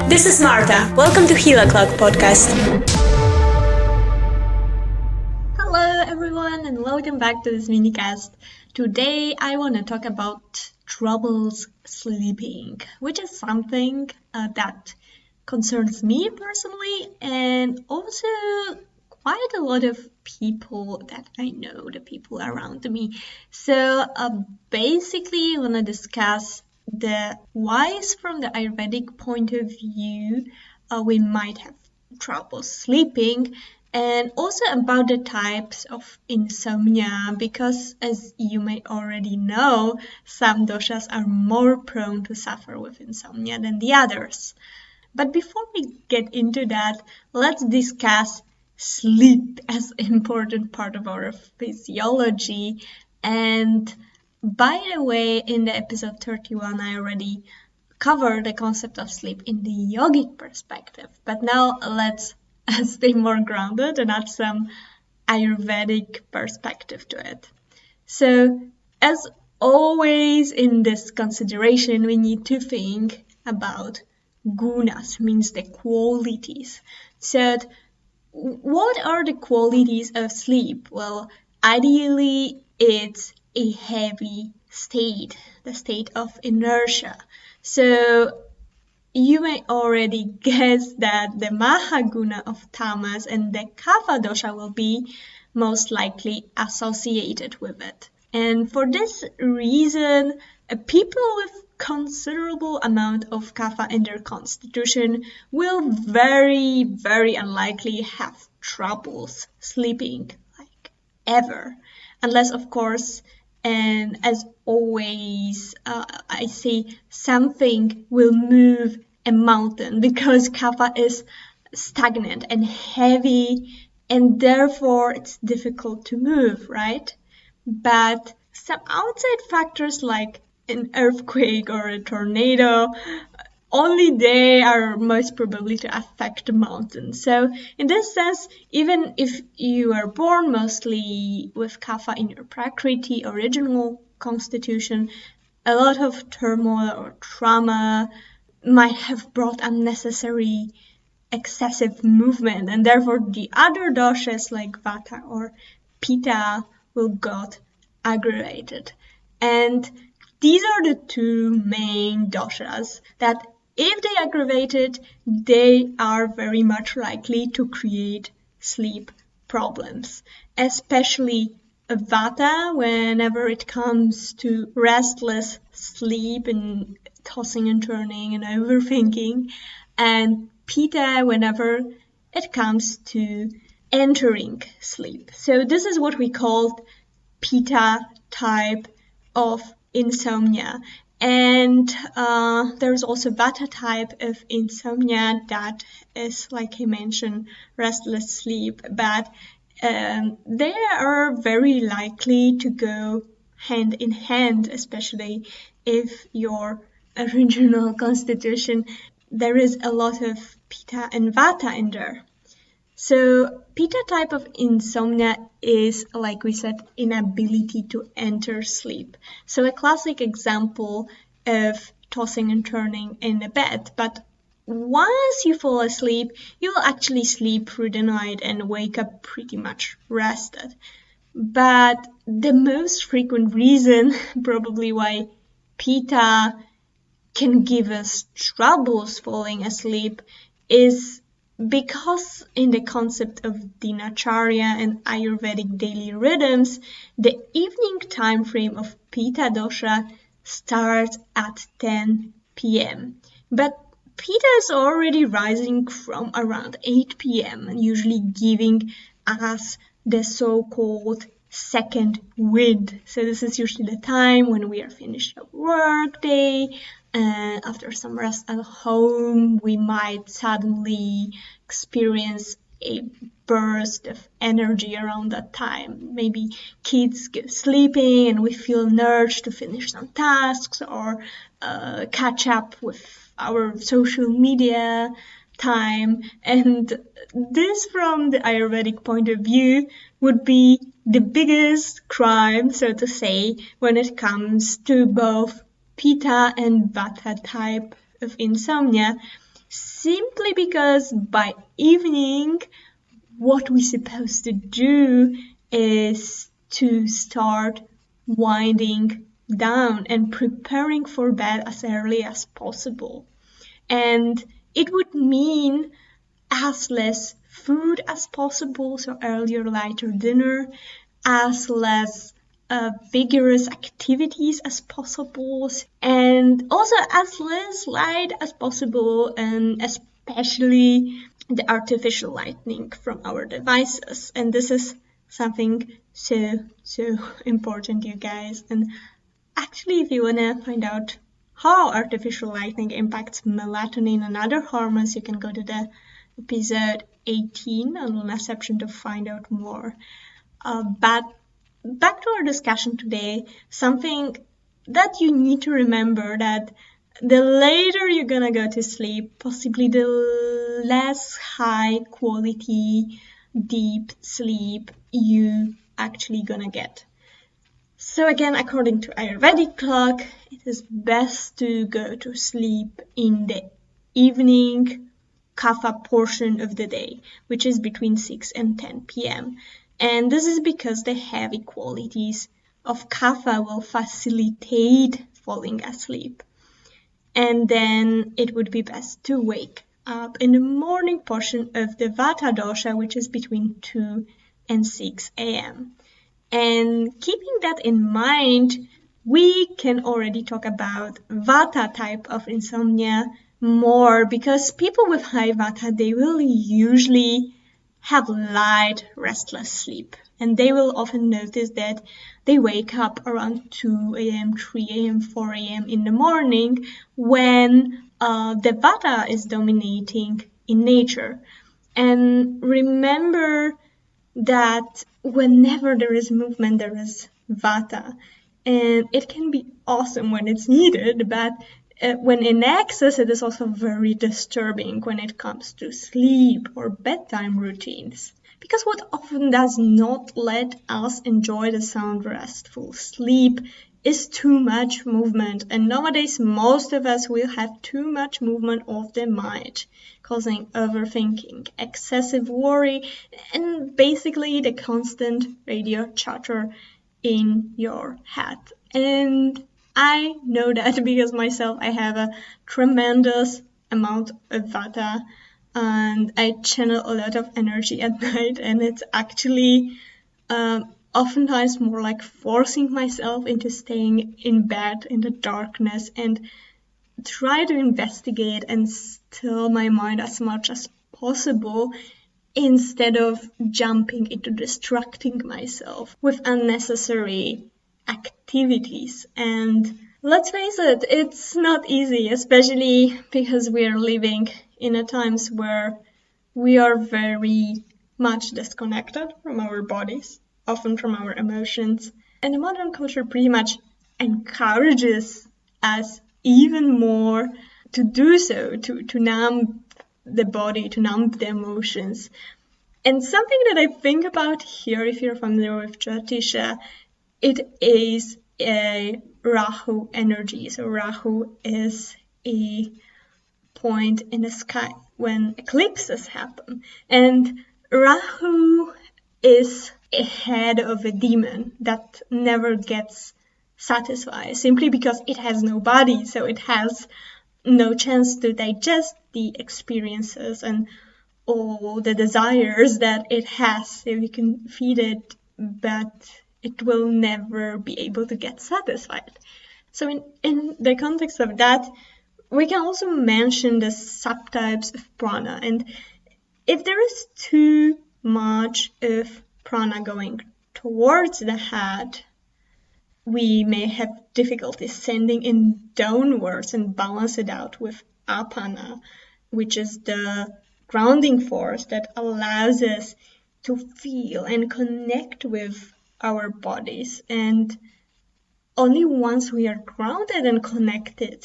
This is Marta. Welcome to Hila Cloud Podcast. Hello everyone and welcome back to this minicast. Today I want to talk about troubles sleeping, which is something that concerns me personally and also quite a lot of people that I know, the people around me. So basically I want to discuss the whys from the Ayurvedic point of view we might have trouble sleeping, and also about the types of insomnia, because as you may already know, some doshas are more prone to suffer with insomnia than the others. But before we get into that, let's discuss sleep as an important part of our physiology. And by the way, in the episode 31, I already covered the concept of sleep in the yogic perspective. But now let's stay more grounded and add some Ayurvedic perspective to it. So, as always in this consideration, we need to think about gunas, means the qualities. So, what are the qualities of sleep? Well, ideally, it's a heavy state, the state of inertia. So you may already guess that the Mahaguna of Tamas and the Kapha dosha will be most likely associated with it. And for this reason, people with considerable amount of kapha in their constitution will very, very unlikely have troubles sleeping, like ever. Unless, of course, and as always, I say something will move a mountain, because kapha is stagnant and heavy, and therefore it's difficult to move, right? But some outside factors like an earthquake or a tornado, only they are most probably to affect the mountain. So in this sense, even if you are born mostly with kapha in your prakriti, original constitution, a lot of turmoil or trauma might have brought unnecessary excessive movement, and therefore the other doshas like vata or pitta will got aggravated. And these are the two main doshas that if they aggravated, they are very much likely to create sleep problems, especially vata whenever it comes to restless sleep and tossing and turning and overthinking, and pitta whenever it comes to entering sleep. So this is what we call pitta type of insomnia. And there's also vata type of insomnia that is, like I mentioned, restless sleep, but they are very likely to go hand in hand, especially if your original constitution, there is a lot of pitta and vata in there. So pitta type of insomnia is, like we said, inability to enter sleep. So a classic example of tossing and turning in a bed, but once you fall asleep, you will actually sleep through the night and wake up pretty much rested. But the most frequent reason probably why pitta can give us troubles falling asleep is because in the concept of dinacharya and Ayurvedic daily rhythms, the evening time frame of Pitta dosha starts at 10 p.m. But Pitta is already rising from around 8 p.m. and usually giving us the so-called second wind. So this is usually the time when we are finished our work day, and after some rest at home, we might suddenly experience a burst of energy around that time. Maybe kids get sleeping and we feel an urge to finish some tasks or catch up with our social media time. And this, from the Ayurvedic point of view, would be the biggest crime, so to say, when it comes to both Pitta and Vata type of insomnia, simply because by evening, what we're supposed to do is to start winding down and preparing for bed as early as possible. And it would mean as less food as possible, so earlier, lighter dinner, as less vigorous activities as possible, and also as less light as possible, and especially the artificial lighting from our devices. And this is something so important, you guys. And actually, if you want to find out how artificial lighting impacts melatonin and other hormones, you can go to the episode 18 on lunaception to find out more. But back to our discussion today, something that you need to remember, that the later you're gonna go to sleep, possibly the less high quality deep sleep you actually gonna get. So again, according to Ayurvedic clock, it is best to go to sleep in the evening kapha portion of the day, which is between 6 and 10 p.m. And this is because the heavy qualities of kapha will facilitate falling asleep. And then it would be best to wake up in the morning portion of the vata dosha, which is between 2 and 6 a.m. And keeping that in mind, we can already talk about vata type of insomnia more, because people with high vata, they will usually have light, restless sleep. And they will often notice that they wake up around 2 a.m., 3 a.m., 4 a.m. in the morning when the vata is dominating in nature. And remember that whenever there is movement, there is vata. And it can be awesome when it's needed, but when in excess, it is also very disturbing when it comes to sleep or bedtime routines. Because what often does not let us enjoy the sound restful sleep is too much movement. And nowadays, most of us will have too much movement of the mind, causing overthinking, excessive worry, and basically the constant radio chatter in your head. And I know that because myself, I have a tremendous amount of vata, and I channel a lot of energy at night, and it's actually oftentimes more like forcing myself into staying in bed in the darkness and try to investigate and still my mind as much as possible, instead of jumping into distracting myself with unnecessary activities. And let's face it, it's not easy, especially because we are living in a times where we are very much disconnected from our bodies, often from our emotions. And the modern culture pretty much encourages us even more to do so, to numb the body, to numb the emotions. And something that I think about here, if you're familiar with Jyotisha, it is a Rahu energy. So Rahu is a point in the sky when eclipses happen. And Rahu is a head of a demon that never gets satisfied, simply because it has no body, so it has no chance to digest the experiences and all the desires that it has. So you can feed it, but it will never be able to get satisfied. So in the context of that, we can also mention the subtypes of prana. And if there is too much of prana going towards the head, we may have difficulty sending in downwards and balance it out with apana, which is the grounding force that allows us to feel and connect with our bodies. And only once we are grounded and connected,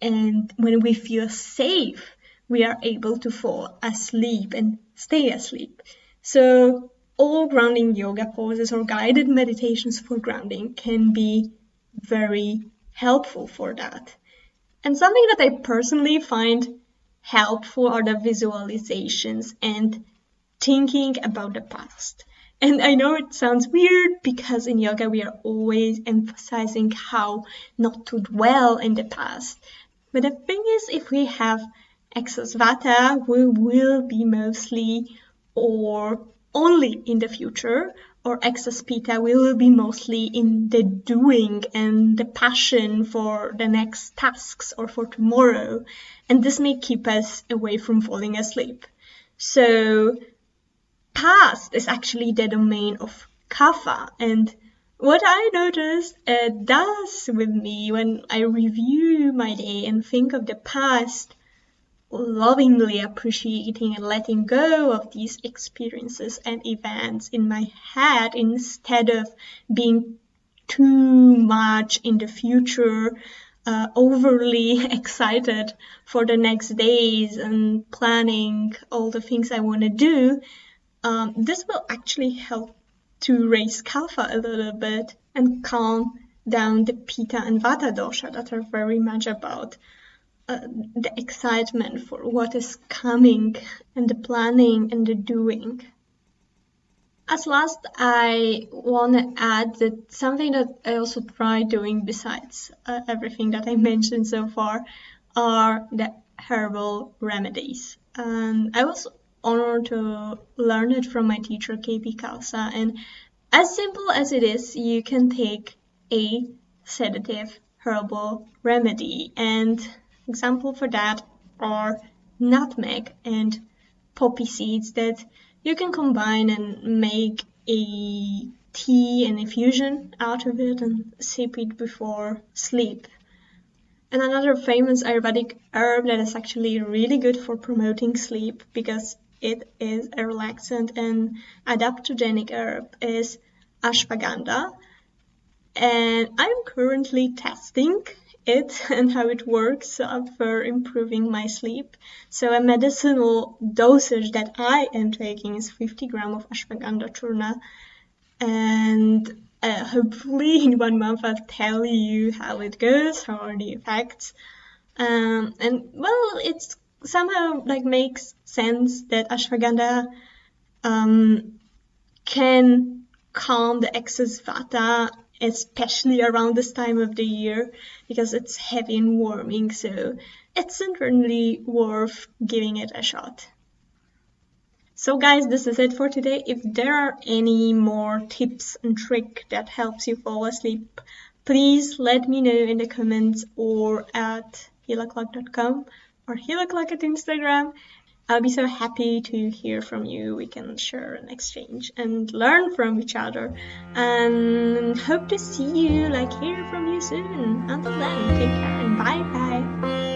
and when we feel safe, we are able to fall asleep and stay asleep. So all grounding yoga poses or guided meditations for grounding can be very helpful for that. And something that I personally find helpful are the visualizations and thinking about the past. And I know it sounds weird because in yoga we are always emphasizing how not to dwell in the past. But the thing is, if we have excess vata, we will be mostly or only in the future, or excess pitta will be mostly in the doing and the passion for the next tasks or for tomorrow. And this may keep us away from falling asleep. So past is actually the domain of kapha, and what I noticed it does with me when I review my day and think of the past, lovingly appreciating and letting go of these experiences and events in my head instead of being too much in the future, overly excited for the next days and planning all the things I want to do. This will actually help to raise kapha a little bit and calm down the pitta and vata dosha that are very much about the excitement for what is coming and the planning and the doing. As last, I want to add that something that I also try doing besides everything that I mentioned so far are the herbal remedies. And I was honored to learn it from my teacher KP Khalsa, and as simple as it is, you can take a sedative herbal remedy, and example for that are nutmeg and poppy seeds that you can combine and make a tea and infusion out of it and sip it before sleep. And another famous Ayurvedic herb that is actually really good for promoting sleep because it is a relaxant and adaptogenic herb is ashwagandha. And I'm currently testing it and how it works for improving my sleep. So a medicinal dosage that I am taking is 50 grams of ashwagandha churna, and hopefully in 1 month I'll tell you how it goes, how are the effects. And well, it's somehow like makes sense that ashwagandha can calm the excess vata, especially around this time of the year because it's heavy and warming, so it's certainly worth giving it a shot. So guys, this is it for today. If there are any more tips and tricks that helps you fall asleep, please let me know in the comments or at healaclock.com or healaclock at Instagram. I'll be so happy to hear from you. We can share and exchange and learn from each other. And hope to see you, hear from you soon. Until then, take care and bye bye.